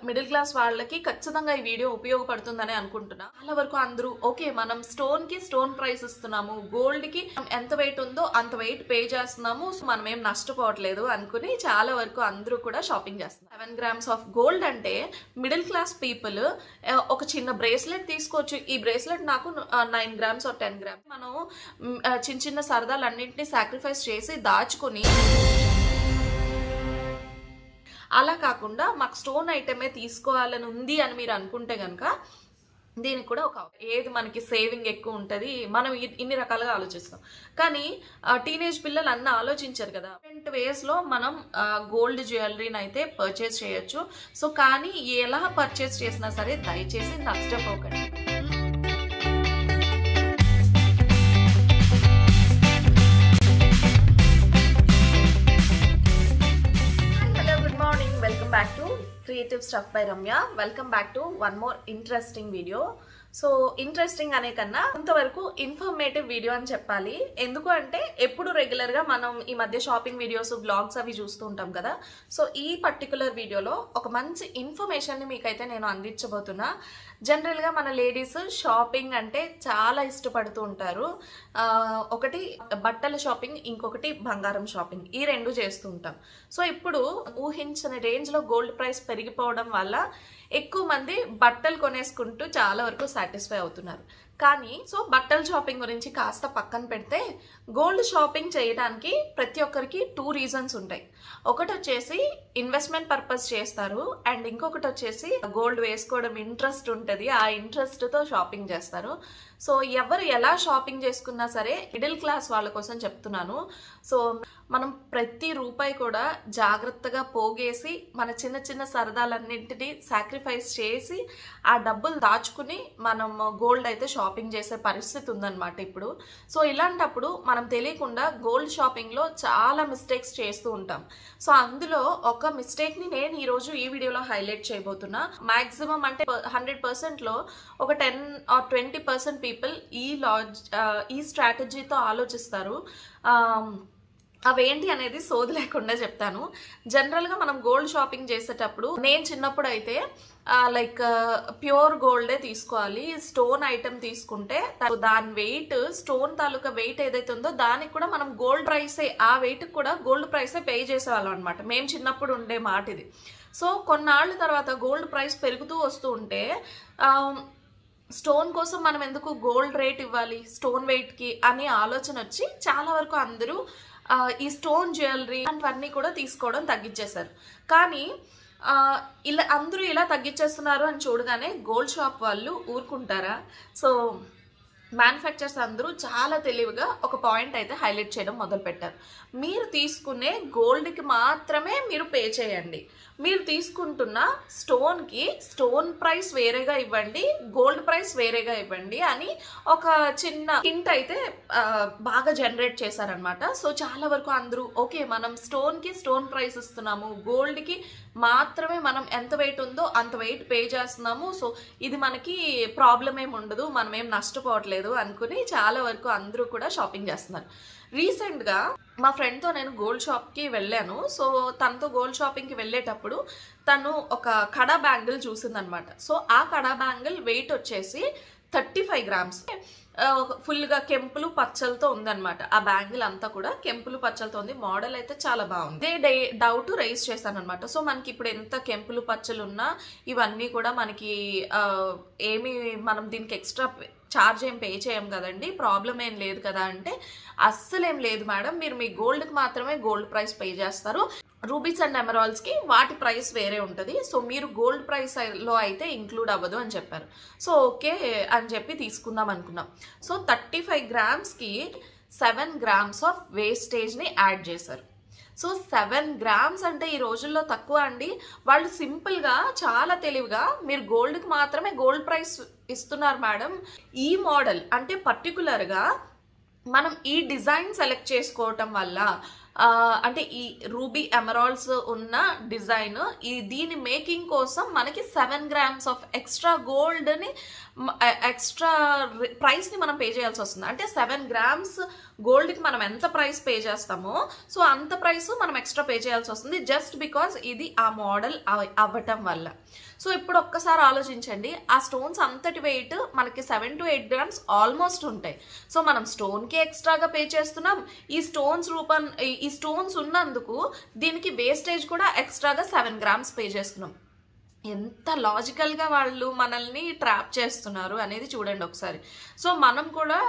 Middle class వాళ్ళకి ఖచ్చితంగా ఈ వీడియో ఉపయోగపడుతుందని అనుకుంటున్నా. చాలా వరకు అందరూ ఓకే మనం స్టోన్ కి స్టోన్ ప్రైస్ ఇస్తున్నాము, గోల్డ్ కి ఎంత వెయిట్ ఉందో అంత వెయిట్ పే చేస్తున్నాము, సో మనం ఏం నష్టపోవట్లేదు అనుకుని చాలా వరకు అందరూ కూడా షాపింగ్ చేస్తున్నారు. 7 grams ఆఫ్ గోల్డ్ అంటే మిడిల్ క్లాస్ పీపుల్ ఒక చిన్న బ్రేస్లెట్ తీసుకోవచ్చు. ఈ బ్రేస్లెట్ నాకు 9 grams or 10 grams. మనం చిన్న చిన్న సరదాలన్నింటినీ సాక్రిఫైస్ చేసి దాచుకుని, అలా కాకుండా మాకు స్టోన్ ఐటమే తీసుకోవాలని ఉంది అని మీరు అనుకుంటే కనుక దీనికి కూడా ఒక ఏది మనకి సేవింగ్ ఎక్కువ ఉంటుంది, మనం ఇన్ని రకాలుగా ఆలోచిస్తాం. కానీ టీనేజ్ పిల్లలు అన్న ఆలోచించారు కదా, డిఫరెంట్ వేస్లో మనం గోల్డ్ జ్యువెలరీని అయితే పర్చేస్ చేయొచ్చు. సో కానీ ఎలా పర్చేస్ చేసినా సరే దయచేసి నష్టపోకండి. Welcome back to Creative Stuff by Ramya. Welcome back to one more interesting video. So interesting అనే కన్నా కొంతవరకు ఇన్ఫర్మేటివ్ వీడియో అని చెప్పాలి. ఎందుకు అంటే ఎప్పుడు రెగ్యులర్గా మనం ఈ మధ్య షాపింగ్ వీడియోస్, బ్లాగ్స్ అవి చూస్తూ ఉంటాం కదా. సో ఈ పర్టికులర్ వీడియోలో ఒక మంచి ఇన్ఫర్మేషన్ని మీకైతే నేను అందించబోతున్నా. జనరల్గా మన లేడీస్ షాపింగ్ అంటే చాలా ఇష్టపడుతూ ఉంటారు. ఒకటి బట్టల షాపింగ్, ఇంకొకటి బంగారం షాపింగ్, ఈ రెండు చేస్తూ ఉంటాం. సో ఇప్పుడు ఊహించని రేంజ్లో గోల్డ్ ప్రైస్ పెరిగిపోవడం వల్ల ఎక్కువ మంది బట్టలు కొనేసుకుంటూ చాలా వరకు సాటిస్ఫై అవుతున్నారు. కానీ సో బట్టల షాపింగ్ గురించి కాస్త పక్కన పెడితే గోల్డ్ షాపింగ్ చేయడానికి ప్రతి ఒక్కరికి 2 రీజన్స్ ఉంటాయి. ఒకటి వచ్చేసి ఇన్వెస్ట్మెంట్ పర్పస్ చేస్తారు, అండ్ ఇంకొకటి వచ్చేసి గోల్డ్ వేసుకోవడం ఇంట్రెస్ట్ ఉంటుంది, ఆ ఇంట్రెస్ట్తో షాపింగ్ చేస్తారు. సో ఎవరు ఎలా షాపింగ్ చేసుకున్నా సరే మిడిల్ క్లాస్ వాళ్ళ కోసం చెప్తున్నాను. సో మనం ప్రతి రూపాయి కూడా జాగ్రత్తగా పోగేసి మన చిన్న చిన్న సరదాలన్నింటినీ సాక్రిఫైస్ చేసి ఆ డబ్బులు దాచుకుని మనం గోల్డ్ అయితే షాపింగ్ చేసే పరిస్థితి ఉందన్నమాట ఇప్పుడు. సో ఇలాంటప్పుడు మనం తెలియకుండా గోల్డ్ షాపింగ్లో చాలా మిస్టేక్స్ చేస్తూ ఉంటాం. సో అందులో ఒక మిస్టేక్ని నేను ఈరోజు ఈ వీడియోలో హైలైట్ చేయబోతున్నా. మ్యాక్సిమం అంటే 100%లో ఒక 10 or 20% పీపుల్ ఈ స్ట్రాటజీతో ఆలోచిస్తారు. అవేంటి అనేది సోది లేకుండా చెప్తాను. జనరల్గా మనం గోల్డ్ షాపింగ్ చేసేటప్పుడు నేను చిన్నప్పుడు అయితే లైక్ ప్యూర్ గోల్డే తీసుకోవాలి. స్టోన్ ఐటమ్ తీసుకుంటే దాని వెయిట్, స్టోన్ తాలూకా వెయిట్ ఏదైతే ఉందో దానికి కూడా మనం గోల్డ్ ప్రైసే, ఆ వెయిట్ కూడా గోల్డ్ ప్రైసే పే చేసేవాళ్ళం అనమాట. మేము చిన్నప్పుడు ఉండే మాట ఇది. సో కొన్నాళ్ళ తర్వాత గోల్డ్ ప్రైస్ పెరుగుతూ వస్తూ ఉంటే స్టోన్ కోసం మనం ఎందుకు గోల్డ్ రేట్ ఇవ్వాలి స్టోన్ వెయిట్కి అనే ఆలోచన వచ్చి చాలా వరకు అందరూ ఈ స్టోన్ జ్యువెలరీ అన్నీ కూడా తీసుకోవడం తగ్గించేశారు. కానీ అందరూ ఇలా తగ్గించేస్తున్నారు అని చూడగానే గోల్డ్ షాప్ వాళ్ళు ఊరుకుంటారా? సో మ్యానుఫ్యాక్చర్స్ అందరూ చాలా తెలివిగా ఒక పాయింట్ అయితే హైలైట్ చేయడం మొదలుపెట్టారు. మీరు తీసుకునే గోల్డ్కి మాత్రమే మీరు పే చేయండి, మీరు తీసుకుంటున్న స్టోన్కి స్టోన్ ప్రైస్ వేరేగా ఇవ్వండి, గోల్డ్ ప్రైస్ వేరేగా ఇవ్వండి అని ఒక చిన్న హింట్ అయితే బాగా జనరేట్ చేశారనమాట. సో చాలా వరకు అందరూ ఓకే మనం స్టోన్కి స్టోన్ ప్రైస్ ఇస్తున్నాము, గోల్డ్కి మాత్రమే మనం ఎంత వెయిట్ ఉందో అంత వెయిట్ పే చేస్తున్నాము, సో ఇది మనకి ప్రాబ్లం ఏమి ఉండదు, మనం ఏం నష్టపోవట్లేదు అనుకుని చాలా వరకు అందరూ కూడా షాపింగ్ చేస్తున్నారు. రీసెంట్గా మా ఫ్రెండ్తో నేను గోల్డ్ షాప్కి వెళ్ళాను. సో తనతో గోల్డ్ షాపింగ్కి వెళ్ళేటప్పుడు తను ఒక కడా బ్యాంగిల్ చూసిందనమాట. సో ఆ కడా బ్యాంగిల్ వెయిట్ వచ్చేసి 35 grams, ఫుల్గా కెంపులు పచ్చలతో ఉందన్నమాట. ఆ బ్యాంగిల్ అంతా కూడా కెంపులు పచ్చలతో ఉంది. మోడల్ అయితే చాలా బాగుంది. ఇదే డౌట్ రైజ్ చేశాను అనమాట. సో మనకి ఇప్పుడు ఎంత కెంపులు పచ్చలు ఉన్నా ఇవన్నీ కూడా మనకి ఏమి మనం దీనికి ఎక్స్ట్రా ఛార్జ్ ఏం పే చేయం కదండి, ప్రాబ్లం ఏం లేదు కదా అంటే అస్సలేం లేదు మేడం, మీరు మీ గోల్డ్కి మాత్రమే గోల్డ్ ప్రైస్ పే చేస్తారు, రూబీస్ అండ్ ఎమరాల్డ్స్కి వాటి ప్రైస్ వేరే ఉంటుంది, సో మీరు గోల్డ్ ప్రైస్లో అయితే ఇంక్లూడ్ అవ్వదు అని చెప్పారు. సో ఓకే అని చెప్పి తీసుకుందాం అనుకున్నాం. సో 35 gramsకి 7 grams ఆఫ్ వేస్టేజ్ని యాడ్ చేశారు. సో 7 grams అంటే ఈ రోజుల్లో తక్కువ అండి. వాళ్ళు సింపుల్గా చాలా తెలివిగా మీరు గోల్డ్కి మాత్రమే గోల్డ్ ప్రైస్ ఇస్తున్నారు మేడం, ఈ మోడల్ అంటే పర్టికులర్గా మనం ఈ డిజైన్ సెలెక్ట్ చేసుకోవటం వల్ల అంటే ఈ రూబీ ఎమరాల్డ్స్ ఉన్న డిజైన్ దీని మేకింగ్ కోసం మనకి 7 grams ఆఫ్ ఎక్స్ట్రా గోల్డ్ని ఎక్స్ట్రా ప్రైస్ని మనం పే చేయాల్సి వస్తుంది. అంటే 7 grams గోల్డ్కి మనం ఎంత ప్రైస్ పే చేస్తామో సో అంత ప్రైస్ మనం ఎక్స్ట్రా పే చేయాల్సి వస్తుంది జస్ట్ బికాజ్ ఇది ఆ మోడల్ అవ్వటం వల్ల. సో ఇప్పుడు ఒక్కసారి ఆలోచించండి, ఆ స్టోన్స్ అంతటి వెయిట్ మనకి 7 to 8 grams ఆల్మోస్ట్ ఉంటాయి. సో మనం స్టోన్కి ఎక్స్ట్రాగా పే చేస్తున్నాం, ఈ స్టోన్స్ ఉన్నందుకు దీనికి వేస్టేజ్ కూడా ఎక్స్ట్రాగా 7 grams పే చేస్తున్నాం. ఎంత లాజికల్గా వాళ్ళు మనల్ని ట్రాప్ చేస్తున్నారు అనేది చూడండి ఒకసారి. సో మనం కూడా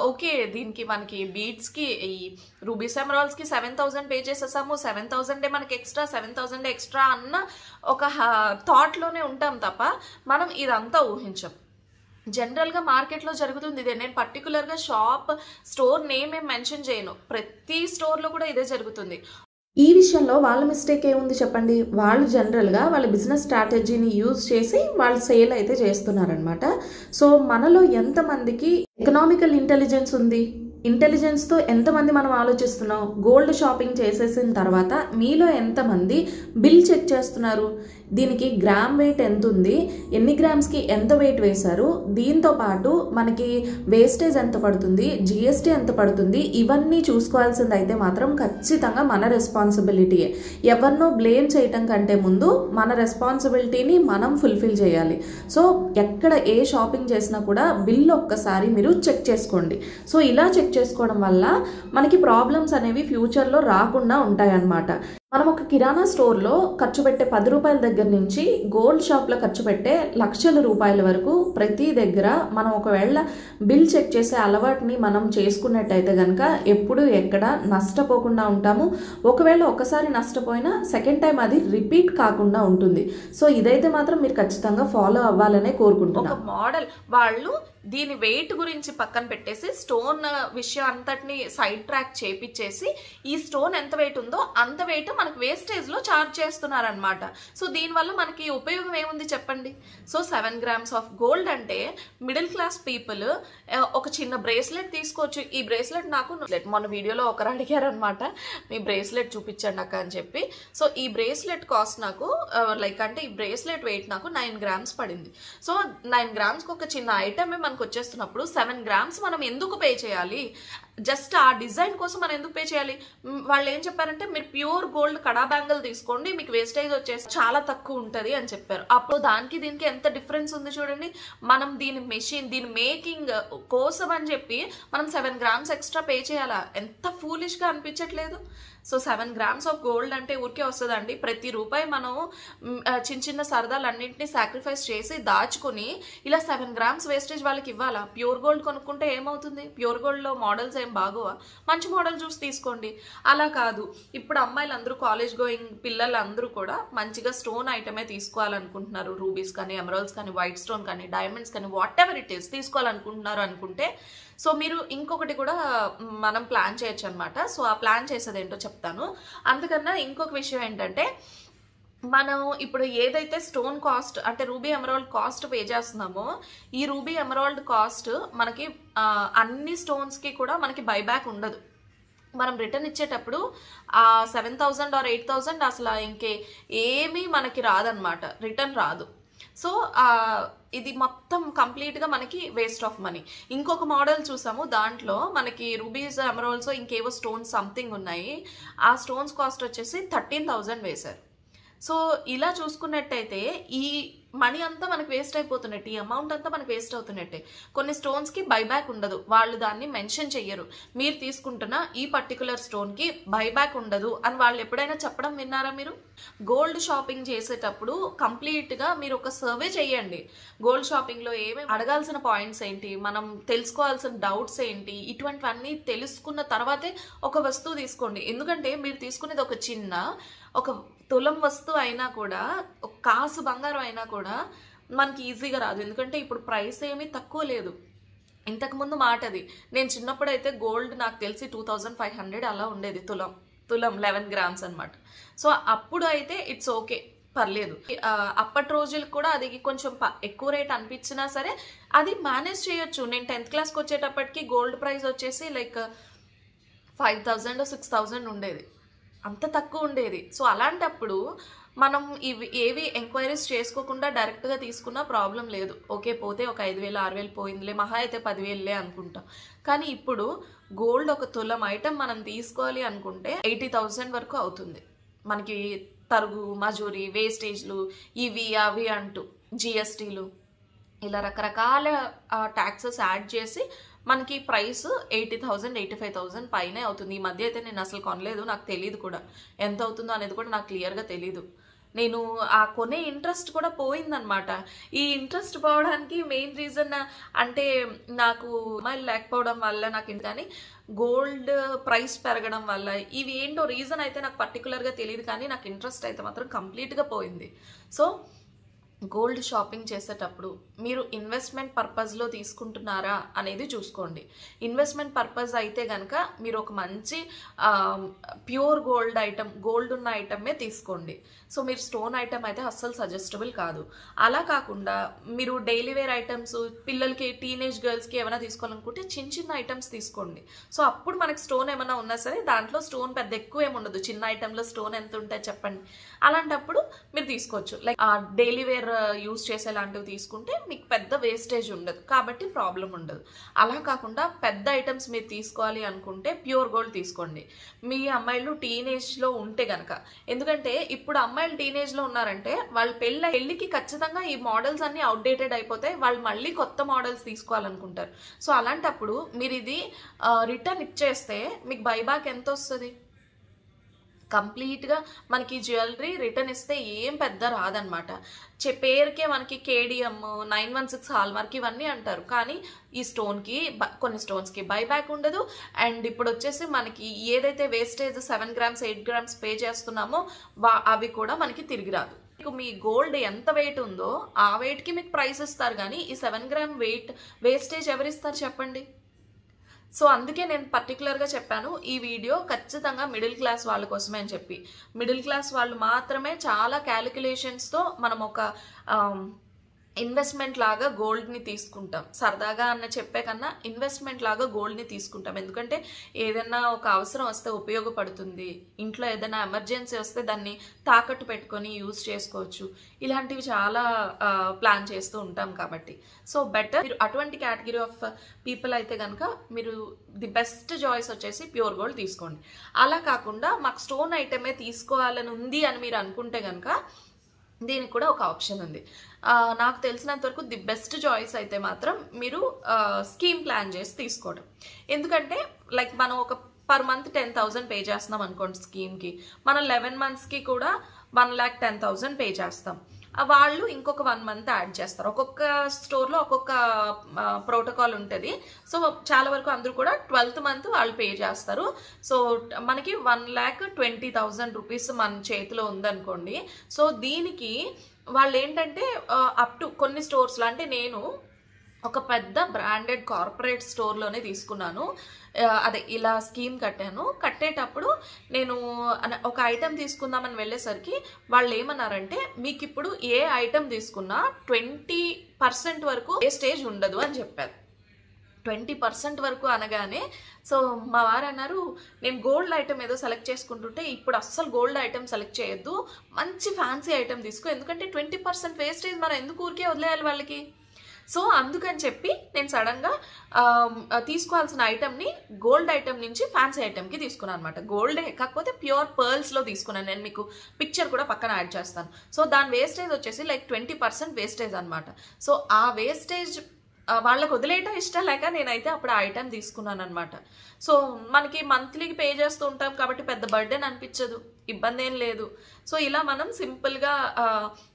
ఓకే దీనికి మనకి బీడ్స్కి ఈ రూబీస్ ఎమరాల్డ్స్కి 7,000 పే చేసేసాము, 7,000 మనకి ఎక్స్ట్రా, 7,000 ఎక్స్ట్రా అన్న ఒక థాట్లోనే ఉంటాం తప్ప మనం ఇదంతా ఊహించాం. జనరల్గా మార్కెట్లో జరుగుతుంది ఇదే. నేను పర్టికులర్గా స్టోర్ నేమ్ ఏం మెన్షన్ చేయను, ప్రతి స్టోర్లో కూడా ఇదే జరుగుతుంది. ఈ విషయంలో వాళ్ళ మిస్టేక్ ఏముంది చెప్పండి? వాళ్ళు జనరల్గా వాళ్ళ బిజినెస్ స్ట్రాటజీని యూజ్ చేసి వాళ్ళు సేల్ అయితే చేస్తున్నారనమాట. సో మనలో ఎంతమందికి ఎకనామికల్ ఇంటెలిజెన్స్ ఉంది? ఇంటెలిజెన్స్తో ఎంతమంది మనం ఆలోచిస్తున్నాం? గోల్డ్ షాపింగ్ చేసేసిన తర్వాత మీలో ఎంతమంది బిల్ చెక్ చేస్తున్నారు? దీనికి గ్రామ్ వెయిట్ ఎంత ఉంది, ఎన్ని గ్రామ్స్కి ఎంత వెయిట్ వేశారు, దీంతో పాటు మనకి వేస్టేజ్ ఎంత పడుతుంది, జిఎస్టీ ఎంత పడుతుంది, ఇవన్నీ చూసుకోవాల్సింది అయితే మాత్రం ఖచ్చితంగా మన రెస్పాన్సిబిలిటీయే. ఎవరినో బ్లేమ్ చేయటం కంటే ముందు మన రెస్పాన్సిబిలిటీని మనం ఫుల్ఫిల్ చేయాలి. సో ఎక్కడ ఏ షాపింగ్ చేసినా కూడా బిల్ ఒక్కసారి మీరు చెక్ చేసుకోండి. సో ఇలా చెక్ చేసుకోవడం వల్ల మనకి ప్రాబ్లమ్స్ అనేవి ఫ్యూచర్లో రాకుండా ఉంటాయన్నమాట. మనం ఒక కిరాణా స్టోర్లో ఖర్చు పెట్టే 10 రూపాయల దగ్గర నుంచి గోల్డ్ షాప్లో ఖర్చు పెట్టే లక్షల రూపాయల వరకు ప్రతి దగ్గర మనం ఒకవేళ బిల్ చెక్ చేసే అలవాటుని మనం చేసుకున్నట్టయితే కనుక ఎప్పుడు ఎక్కడ నష్టపోకుండా ఉంటాము. ఒకవేళ ఒకసారి నష్టపోయినా సెకండ్ టైం అది రిపీట్ కాకుండా ఉంటుంది. సో ఇదైతే మాత్రం మీరు ఖచ్చితంగా ఫాలో అవ్వాలనే కోరుకుంటున్నాను. ఒక మోడల్ వాళ్ళు దీని వెయిట్ గురించి పక్కన పెట్టేసి స్టోన్ విషయం అంతటిని సైడ్ ట్రాక్ చేపించేసి ఈ స్టోన్ ఎంత వెయిట్ ఉందో అంత వెయిట్ మనకి వేస్టేజ్లో ఛార్జ్ చేస్తున్నారనమాట. సో దీనివల్ల మనకి ఉపయోగం ఏముంది చెప్పండి? సో 7 grams ఆఫ్ గోల్డ్ అంటే మిడిల్ క్లాస్ పీపుల్ ఒక చిన్న బ్రేస్లెట్ తీసుకోవచ్చు. ఈ బ్రేస్లెట్ నాకు మొన్న వీడియోలో ఒకరు అడిగారనమాట, మీ బ్రేస్లెట్ చూపించండి అక్క అని చెప్పి. సో ఈ బ్రేస్లెట్ కాస్ట్ నాకు అంటే ఈ బ్రేస్లెట్ వెయిట్ నాకు 9 grams పడింది. సో 9 gramsకి ఒక చిన్న ఐటమే మనకు వచ్చేస్తున్నప్పుడు 7 grams మనం ఎందుకు పే చేయాలి? జస్ట్ ఆ డిజైన్ కోసం మనం ఎందుకు పే చేయాలి? వాళ్ళు ఏం చెప్పారంటే మీరు ప్యూర్ గోల్డ్ కడా బ్యాంగిల్ తీసుకోండి, మీకు వేస్టేజ్ వచ్చేసి చాలా తక్కువ ఉంటుంది అని చెప్పారు. అప్పుడు దానికి దీనికి ఎంత డిఫరెన్స్ ఉంది చూడండి. మనం దీని మేకింగ్ కోసం అని చెప్పి మనం 7 grams ఎక్స్ట్రా పే చేయాలా? ఎంత ఫూలిష్గా అనిపించట్లేదు? సో 7 grams ఆఫ్ గోల్డ్ అంటే ఊరికే వస్తుందండి. ప్రతి రూపాయి మనం చిన్న చిన్న సరదాలన్నింటినీ సాక్రిఫైస్ చేసి దాచుకుని ఇలా 7 grams వేస్టేజ్ వాళ్ళకి ఇవ్వాలా? ప్యూర్ గోల్డ్ కొనుక్కుంటే ఏమవుతుంది? ప్యూర్ గోల్డ్లో మోడల్స్ ఏం బాగోవా? మంచి మోడల్ చూసి తీసుకోండి. అలా కాదు, ఇప్పుడు అమ్మాయిలు అందరూ కాలేజ్ గోయింగ్ పిల్లలందరూ కూడా మంచిగా స్టోన్ ఐటమే తీసుకోవాలనుకుంటున్నారు. రూబీస్ కానీ, ఎమరాల్డ్స్ కానీ, వైట్ స్టోన్ కానీ, డైమండ్స్ కానీ, వాట్ ఎవర్ ఇట్ ఈస్ తీసుకోవాలనుకుంటున్నారు అనుకుంటే సో మీరు ఇంకొకటి కూడా మనం ప్లాన్ చేయొచ్చు అనమాట. సో ఆ ప్లాన్ చేసేది ఏంటో చెప్తాను. అందుకన్నా ఇంకొక విషయం ఏంటంటే, మనం ఇప్పుడు ఏదైతే స్టోన్ కాస్ట్ అంటే రూబీ ఎమరాల్డ్ కాస్ట్ పే చేస్తున్నామో ఈ రూబీ ఎమరాల్డ్ కాస్ట్ మనకి అన్ని స్టోన్స్కి కూడా మనకి బైబ్యాక్ ఉండదు. మనం రిటర్న్ ఇచ్చేటప్పుడు 7,000 or 8,000 అసలు ఇంకే ఏమీ మనకి రాదనమాట, రిటర్న్ రాదు. సో ఇది మొత్తం కంప్లీట్గా మనకి వేస్ట్ ఆఫ్ మనీ. ఇంకొక మోడల్ చూసాము, దాంట్లో మనకి రూబీస్ ఎమరాల్డ్స్ ఇంకేవో స్టోన్స్ సంథింగ్ ఉన్నాయి. ఆ స్టోన్స్ కాస్ట్ వచ్చేసి 13,000 వేశారు. సో ఇలా చూసుకున్నట్టయితే ఈ మనీ అంతా మనకు వేస్ట్ అయిపోతున్నట్టు, ఈ అమౌంట్ అంతా మనకు వేస్ట్ అవుతున్నట్టే. కొన్ని స్టోన్స్కి బైబ్యాక్ ఉండదు, వాళ్ళు దాన్ని మెన్షన్ చెయ్యరు. మీరు తీసుకుంటున్న ఈ పర్టికులర్ స్టోన్కి బైబ్యాక్ ఉండదు అని వాళ్ళు ఎప్పుడైనా చెప్పడం విన్నారా మీరు? గోల్డ్ షాపింగ్ చేసేటప్పుడు కంప్లీట్గా మీరు ఒక సర్వే చేయండి. గోల్డ్ షాపింగ్లో ఏమేమి అడగాల్సిన పాయింట్స్ ఏంటి, మనం తెలుసుకోవాల్సిన డౌట్స్ ఏంటి, ఇటువంటివన్నీ తెలుసుకున్న తర్వాతే ఒక వస్తువు తీసుకోండి. ఎందుకంటే మీరు తీసుకునేది ఒక చిన్న ఒక తులం వస్తువు అయినా కూడా, ఒక కాసు బంగారం అయినా కూడా మనకి ఈజీగా రాదు. ఎందుకంటే ఇప్పుడు ప్రైస్ ఏమీ తక్కువ లేదు. ఇంతకుముందు మాట అది, నేను చిన్నప్పుడు అయితే గోల్డ్ నాకు తెలిసి 2,500 అలా ఉండేది తులం 11 grams అనమాట. సో అప్పుడు అయితే ఇట్స్ ఓకే, పర్లేదు. అప్పటి రోజులకు కూడా అది కొంచెం ఎక్కువ రేట్ అనిపించినా సరే అది మేనేజ్ చేయొచ్చు. నేను 10th క్లాస్కి వచ్చేటప్పటికి గోల్డ్ ప్రైస్ వచ్చేసి లైక్ 5,000 6,000 ఉండేది, అంత తక్కువ ఉండేది. సో అలాంటప్పుడు మనం ఇవి ఏవి ఎంక్వైరీస్ చేసుకోకుండా డైరెక్ట్గా తీసుకున్నా ప్రాబ్లం లేదు. ఓకే, పోతే ఒక 5,000 6,000 పోయిందిలే, మహా అయితే 10,000లే అనుకుంటాం. కానీ ఇప్పుడు గోల్డ్ ఒక తులం ఐటమ్ మనం తీసుకోవాలి అనుకుంటే 80,000 వరకు అవుతుంది. మనకి తరుగు, మజూరీ, వేస్టేజ్లు, ఇవి అవి అంటూ జిఎస్టీలు ఇలా రకరకాల ట్యాక్సెస్ యాడ్ చేసి మనకి ప్రైస్ 80,000 85,000 పైనే అవుతుంది. ఈ మధ్య అయితే నేను అసలు కొనలేదు, నాకు తెలియదు కూడా ఎంత అవుతుందో అనేది కూడా నాకు క్లియర్గా తెలీదు. నేను ఆ కొనే ఇంట్రెస్ట్ కూడా పోయిందనమాట. ఈ ఇంట్రెస్ట్ పోవడానికి మెయిన్ రీజన్ అంటే నాకు అమ్మాయిలు లేకపోవడం వల్ల నాకు కానీ గోల్డ్ ప్రైస్ పెరగడం వల్ల, ఇవి ఏంటో రీజన్ అయితే నాకు పర్టికులర్గా తెలియదు, కానీ నాకు ఇంట్రెస్ట్ అయితే మాత్రం కంప్లీట్గా పోయింది. సో గోల్డ్ షాపింగ్ చేసేటప్పుడు మీరు ఇన్వెస్ట్మెంట్ పర్పస్లో తీసుకుంటున్నారా అనేది చూసుకోండి. ఇన్వెస్ట్మెంట్ పర్పస్ అయితే కనుక మీరు ఒక మంచి ప్యూర్ గోల్డ్ ఐటమ్, గోల్డ్ ఉన్న ఐటమే తీసుకోండి. సో మీరు స్టోన్ ఐటమ్ అయితే అస్సలు సజెస్టబుల్ కాదు. అలా కాకుండా మీరు డైలీ వేర్ ఐటమ్స్, పిల్లలకి టీనేజ్ గర్ల్స్కి ఏమైనా తీసుకోవాలనుకుంటే చిన్న చిన్న ఐటమ్స్ తీసుకోండి. సో అప్పుడు మనకి స్టోన్ ఏమైనా ఉన్నా సరే దాంట్లో స్టోన్ పెద్ద ఎక్కువ ఏముండదు. చిన్న ఐటెంలో స్టోన్ ఎంత ఉంటాయి చెప్పండి. అలాంటప్పుడు మీరు తీసుకోవచ్చు. లైక్ డైలీ వేర్ యూజ్ చేసేలాంటివి తీసుకుంటే మీకు పెద్ద వేస్టేజ్ ఉండదు, కాబట్టి ప్రాబ్లం ఉండదు. అలా కాకుండా పెద్ద ఐటమ్స్ మీరు తీసుకోవాలి అనుకుంటే ప్యూర్ గోల్డ్ తీసుకోండి. మీ అమ్మాయిలు టీనేజ్లో ఉంటే గనక, ఎందుకంటే ఇప్పుడు అమ్మాయిలు టీనేజ్లో ఉన్నారంటే వాళ్ళ పెళ్ళికి ఖచ్చితంగా ఈ మోడల్స్ అన్ని అవుట్డేటెడ్ అయిపోతాయి, వాళ్ళు మళ్ళీ కొత్త మోడల్స్ తీసుకోవాలనుకుంటారు. సో అలాంటప్పుడు మీరు ఇది రిటర్న్ ఇచ్చేస్తే మీకు బైబ్యాక్ ఎంత వస్తుంది? కంప్లీట్గా మనకి జ్యువెలరీ రిటర్న్ ఇస్తే ఏం పెద్ద రాదనమాట. పేరుకే మనకి కేడిఎం 916 హాల్మార్క్ ఇవన్నీ అంటారు, కానీ ఈ స్టోన్కి కొన్ని స్టోన్స్కి బైబ్యాక్ ఉండదు. అండ్ ఇప్పుడు వచ్చేసి మనకి ఏదైతే వేస్టేజ్ 7 గ్రామ్స్ 8 గ్రామ్స్ పే చేస్తున్నామో అవి కూడా మనకి తిరిగి రాదు. మీకు మీ గోల్డ్ ఎంత వెయిట్ ఉందో ఆ వెయిట్కి మీకు ప్రైస్ ఇస్తారు, కానీ ఈ 7 గ్రామ్ వెయిట్ వేస్టేజ్ ఎవరిస్తారు చెప్పండి? సో అందుకే నేను పర్టికులర్గా చెప్పాను ఈ వీడియో ఖచ్చితంగా మిడిల్ క్లాస్ వాళ్ళ కోసమే అని చెప్పి. మిడిల్ క్లాస్ వాళ్ళు మాత్రమే చాలా క్యాలిక్యులేషన్స్తో మనం ఒక ఇన్వెస్ట్మెంట్ లాగా గోల్డ్ని తీసుకుంటాం. సరదాగా అన్న చెప్పే కన్నా ఇన్వెస్ట్మెంట్ లాగా గోల్డ్ని తీసుకుంటాం. ఎందుకంటే ఏదైనా ఒక అవసరం వస్తే ఉపయోగపడుతుంది, ఇంట్లో ఏదైనా ఎమర్జెన్సీ వస్తే దాన్ని తాకట్టు పెట్టుకొని యూజ్ చేసుకోవచ్చు. ఇలాంటివి చాలా ప్లాన్ చేస్తూ ఉంటాం కాబట్టి. సో బెటర్ మీరు అటువంటి కేటగిరీ ఆఫ్ పీపుల్ అయితే కనుక మీరు ది బెస్ట్ చాయిస్ వచ్చేసి ప్యూర్ గోల్డ్ తీసుకోండి. అలా కాకుండా మాకు స్టోన్ ఐటమే తీసుకోవాలని ఉంది అని మీరు అనుకుంటే కనుక దీనికి కూడా ఒక ఆప్షన్ ఉంది. నాకు తెలిసినంత వరకు ది బెస్ట్ చాయిస్ అయితే మాత్రం మీరు స్కీమ్ ప్లాన్ చేసి తీసుకోవడం. ఎందుకంటే లైక్ మనం ఒక పర్ మంత్ 10,000 పే చేస్తున్నాం అనుకోండి స్కీమ్కి, మనం 11 monthsకి కూడా 1,10,000 పే చేస్తాం. వాళ్ళు ఇంకొక 1 month యాడ్ చేస్తారు. ఒక్కొక్క స్టోర్లో ఒక్కొక్క ప్రోటోకాల్ ఉంటుంది. సో చాలా వరకు అందరూ కూడా 12th month వాళ్ళు పే చేస్తారు. సో మనకి 1,20,000 రూపీస్ మన చేతిలో ఉందనుకోండి. సో దీనికి వాళ్ళు ఏంటంటే అప్ టు కొన్ని స్టోర్స్లో, అంటే నేను ఒక పెద్ద బ్రాండెడ్ కార్పొరేట్ స్టోర్లోనే తీసుకున్నాను. అదే ఇలా స్కీమ్ కట్టాను. కట్టేటప్పుడు నేను ఒక ఐటెం తీసుకుందామని వెళ్ళేసరికి వాళ్ళు ఏమన్నారంటే మీకు ఇప్పుడు ఏ ఐటెం తీసుకున్నా 20% వరకు వేస్టేజ్ ఉండదు అని చెప్పారు. 20% వరకు అనగానే సో మా వారు అన్నారు, నేను గోల్డ్ ఐటమ్ ఏదో సెలెక్ట్ చేసుకుంటుంటే ఇప్పుడు అస్సలు గోల్డ్ ఐటమ్ సెలెక్ట్ చేయొద్దు, మంచి ఫ్యాన్సీ ఐటమ్ తీసుకో, ఎందుకంటే 20% వేస్టేజ్ మనం ఎందుకు ఊరికే వదిలేయాలి వాళ్ళకి. సో అందుకని చెప్పి నేను సడన్గా తీసుకోవాల్సిన ఐటమ్ని గోల్డ్ ఐటమ్ నుంచి ఫ్యాన్సీ ఐటమ్కి తీసుకున్నాను అనమాట. గోల్డే కాకపోతే ప్యూర్ పర్ల్స్లో తీసుకున్నాను. నేను మీకు పిక్చర్ కూడా పక్కన యాడ్ చేస్తాను. సో దాని వేస్టేజ్ వచ్చేసి లైక్ 20% వేస్టేజ్ అనమాట. సో ఆ వేస్టేజ్ వాళ్ళకు వదిలేయటం ఇష్టం లేక నేనైతే అప్పుడు ఆ ఐటమ్ తీసుకున్నాను అనమాట. సో మనకి మంత్లీకి పే చేస్తూ ఉంటాం కాబట్టి పెద్ద బర్డెన్ అనిపించదు, ఇబ్బంది ఏం లేదు. సో ఇలా మనం సింపుల్గా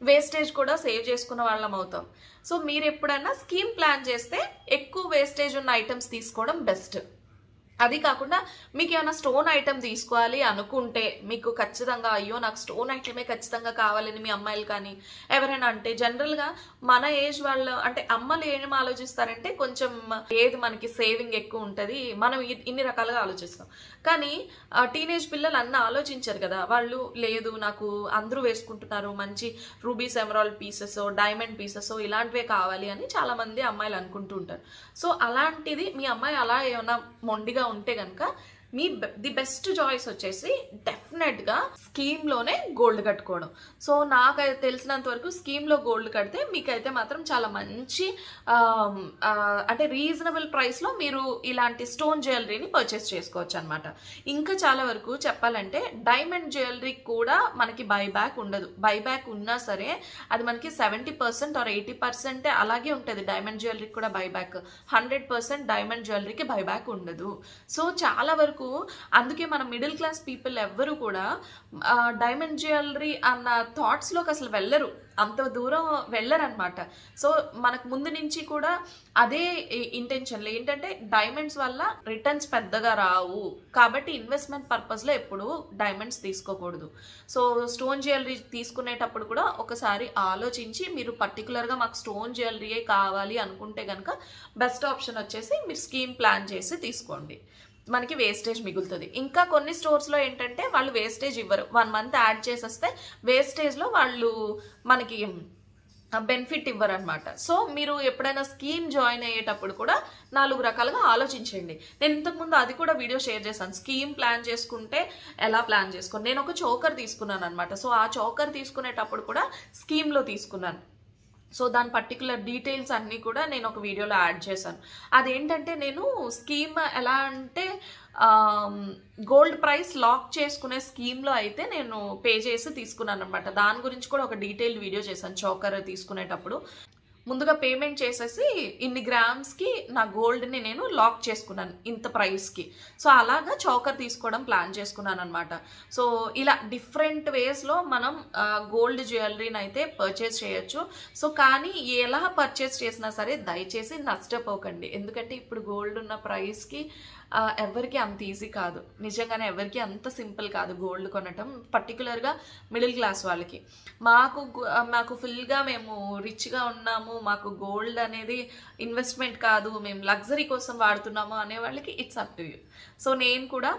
వేస్టేజ్ కూడా సేవ్ చేసుకున్న వాళ్ళం అవుతాం. సో మీరు ఎప్పుడైనా స్కీమ్ ప్లాన్ చేస్తే ఎక్కువ వేస్టేజ్ ఉన్న ఐటమ్స్ తీసుకోవడం బెస్ట్. అది కాకుండా మీకు ఏమైనా స్టోన్ ఐటమ్ తీసుకోవాలి అనుకుంటే మీకు ఖచ్చితంగా అయ్యో నాకు స్టోన్ ఐటమే ఖచ్చితంగా కావాలని మీ అమ్మాయిలు కానీ ఎవరైనా అంటే, జనరల్గా మన ఏజ్ వాళ్ళు అంటే అమ్మలు ఏం ఆలోచిస్తారంటే కొంచెం ఏది మనకి సేవింగ్ ఎక్కువ ఉంటుంది, మనం ఇన్ని రకాలుగా ఆలోచిస్తాం. కానీ టీనేజ్ పిల్లలు అన్న ఆలోచించారు కదా, వాళ్ళు లేదు నాకు అందరూ వేసుకుంటున్నారు మంచి rubies emerald pieces diamond pieces ఇలాంటివే కావాలి అని చాలా మంది అమ్మాయిలు అనుకుంటూ ఉంటారు. సో అలాంటిది మీ అమ్మాయి అలా ఏమైనా మొండిగా ఉంటే కనుక మీ ది బెస్ట్ చాయిస్ వచ్చేసి డెఫినెట్గా స్కీమ్లోనే గోల్డ్ కట్టుకోవడం. సో నాకైతే తెలిసినంత వరకు స్కీమ్లో గోల్డ్ కడితే మీకైతే మాత్రం చాలా మంచి అంటే రీజనబుల్ ప్రైస్లో మీరు ఇలాంటి స్టోన్ జ్యువెలరీని పర్చేస్ చేసుకోవచ్చు అనమాట. ఇంకా చాలా వరకు చెప్పాలంటే డైమండ్ జ్యువెలరీ కూడా మనకి బైబ్యాక్ ఉండదు. బైబ్యాక్ ఉన్నా సరే అది మనకి 70% ఆర్ 80% అలాగే ఉంటుంది. డైమండ్ జ్యువెలరీకి కూడా బైబ్యాక్, 100% డైమండ్ జ్యువెలరీకి బైబ్యాక్ ఉండదు. సో చాలా వరకు అందుకే మన మిడిల్ క్లాస్ పీపుల్ ఎవ్వరు కూడా డైమండ్ జ్యువెలరీ అన్న థాట్స్లోకి అసలు వెళ్ళరు, అంత దూరం వెళ్ళరనమాట. సో మనకు ముందు నుంచి కూడా అదే ఇంటెన్షన్లో ఏంటంటే డైమండ్స్ వల్ల రిటర్న్స్ పెద్దగా రావు కాబట్టి ఇన్వెస్ట్మెంట్ పర్పస్లో ఎప్పుడు డైమండ్స్ తీసుకోకూడదు. సో స్టోన్ జ్యువెలరీ తీసుకునేటప్పుడు కూడా ఒకసారి ఆలోచించి మీరు పర్టికులర్గా మాకు స్టోన్ జ్యువెలరీయే కావాలి అనుకుంటే కనుక బెస్ట్ ఆప్షన్ వచ్చేసి మీరు స్కీమ్ ప్లాన్ చేసి తీసుకోండి, మనకి వేస్టేజ్ మిగులుతుంది. ఇంకా కొన్ని స్టోర్స్లో ఏంటంటే వాళ్ళు వేస్టేజ్ ఇవ్వరు, 1 మంత్ యాడ్ చేసేస్తే వేస్టేజ్లో వాళ్ళు మనకి బెనిఫిట్ ఇవ్వరు అనమాట. సో మీరు ఎప్పుడైనా స్కీమ్ జాయిన్ అయ్యేటప్పుడు కూడా 4 రకాలుగా ఆలోచించండి. నేను ఇంతకుముందు అది కూడా వీడియో షేర్ చేశాను, స్కీమ్ ప్లాన్ చేసుకుంటే ఎలా ప్లాన్ చేసుకోండి. నేను ఒక చోకర్ తీసుకున్నాను అనమాట. సో ఆ చోకర్ తీసుకునేటప్పుడు కూడా స్కీమ్లో తీసుకున్నాను. సో దాని పర్టికులర్ డీటెయిల్స్ అన్నీ కూడా నేను ఒక వీడియోలో యాడ్ చేశాను. అదేంటంటే నేను స్కీమ్ ఎలా అంటే గోల్డ్ ప్రైస్ లాక్ చేసుకునే స్కీమ్లో అయితే నేను పే చేసి తీసుకున్నాను అనమాట. దాని గురించి కూడా ఒక డీటెయిల్ వీడియో చేశాను. చోకర్ తీసుకునేటప్పుడు ముందుగా పేమెంట్ చేసేసి ఇన్ని గ్రామ్స్కి నా గోల్డ్ని నేను లాక్ చేసుకున్నాను ఇంత ప్రైస్కి. సో అలాగా చోకర్ తీసుకోవడం ప్లాన్ చేసుకున్నాను అనమాట. సో ఇలా డిఫరెంట్ వేస్లో మనం గోల్డ్ జ్యువెలరీని అయితే పర్చేస్ చేయొచ్చు. సో కానీ ఎలా పర్చేస్ చేసినా సరే దయచేసి నష్టపోకండి, ఎందుకంటే ఇప్పుడు గోల్డ్ ఉన్న ప్రైస్కి ఎవరికి అంత ఈజీ కాదు, నిజంగానే ఎవరికి అంత సింపుల్ కాదు గోల్డ్ కొనటం, పర్టికులర్గా మిడిల్ క్లాస్ వాళ్ళకి. మాకు ఫుల్గా మేము రిచ్గా ఉన్నాము, మాకు గోల్డ్ అనేది ఇన్వెస్ట్మెంట్ కాదు, మేము లగ్జరీ కోసం వాడుతున్నాము అనే వాళ్ళకి it's up to you. So నేను కూడా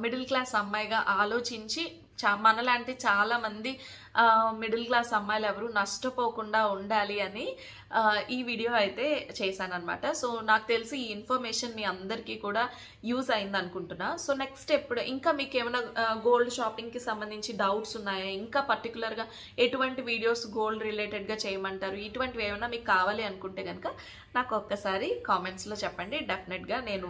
మిడిల్ క్లాస్ అమ్మాయిగా ఆలోచించి మనలాంటి చాలామంది మిడిల్ క్లాస్ అమ్మాయిలు ఎవరు నష్టపోకుండా ఉండాలి అని ఈ వీడియో అయితే చేశాను అనమాట. సో నాకు తెలిసి ఈ ఇన్ఫర్మేషన్ మీ అందరికీ కూడా యూజ్ అయింది అనుకుంటున్నా. సో నెక్స్ట్ ఎప్పుడు ఇంకా మీకు ఏమైనా గోల్డ్ షాపింగ్కి సంబంధించి డౌట్స్ ఉన్నాయా, ఇంకా పర్టికులర్గా ఎటువంటి వీడియోస్ గోల్డ్ రిలేటెడ్గా చేయమంటారు, ఇటువంటివి ఏమైనా మీకు కావాలి అనుకుంటే కనుక నాకు ఒక్కసారి కామెంట్స్లో చెప్పండి. డెఫినెట్గా నేను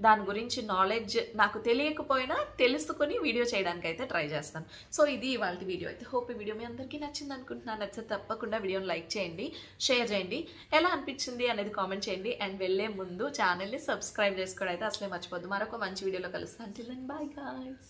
దాని గురించి నాలెడ్జ్ నాకు తెలియకపోయినా తెలుసుకొని వీడియో చేయడానికి అయితే ట్రై చేస్తాను. సో ఇది ఇవాళ వీడియో అయితే. హోప్ ఈ వీడియో మీ అందరికీ నచ్చింది అనుకుంటున్నాను. నచ్చితే తప్పకుండా వీడియోని లైక్ చేయండి, షేర్ చేయండి, ఎలా అనిపించింది అనేది కామెంట్ చేయండి. అండ్ వెళ్ళే ముందు ఛానల్ని సబ్స్క్రైబ్ చేసుకోవడం అయితే అసలే మర్చిపోద్దు. మరొక మంచి వీడియోలో కలుస్తాను. Till then, bye guys.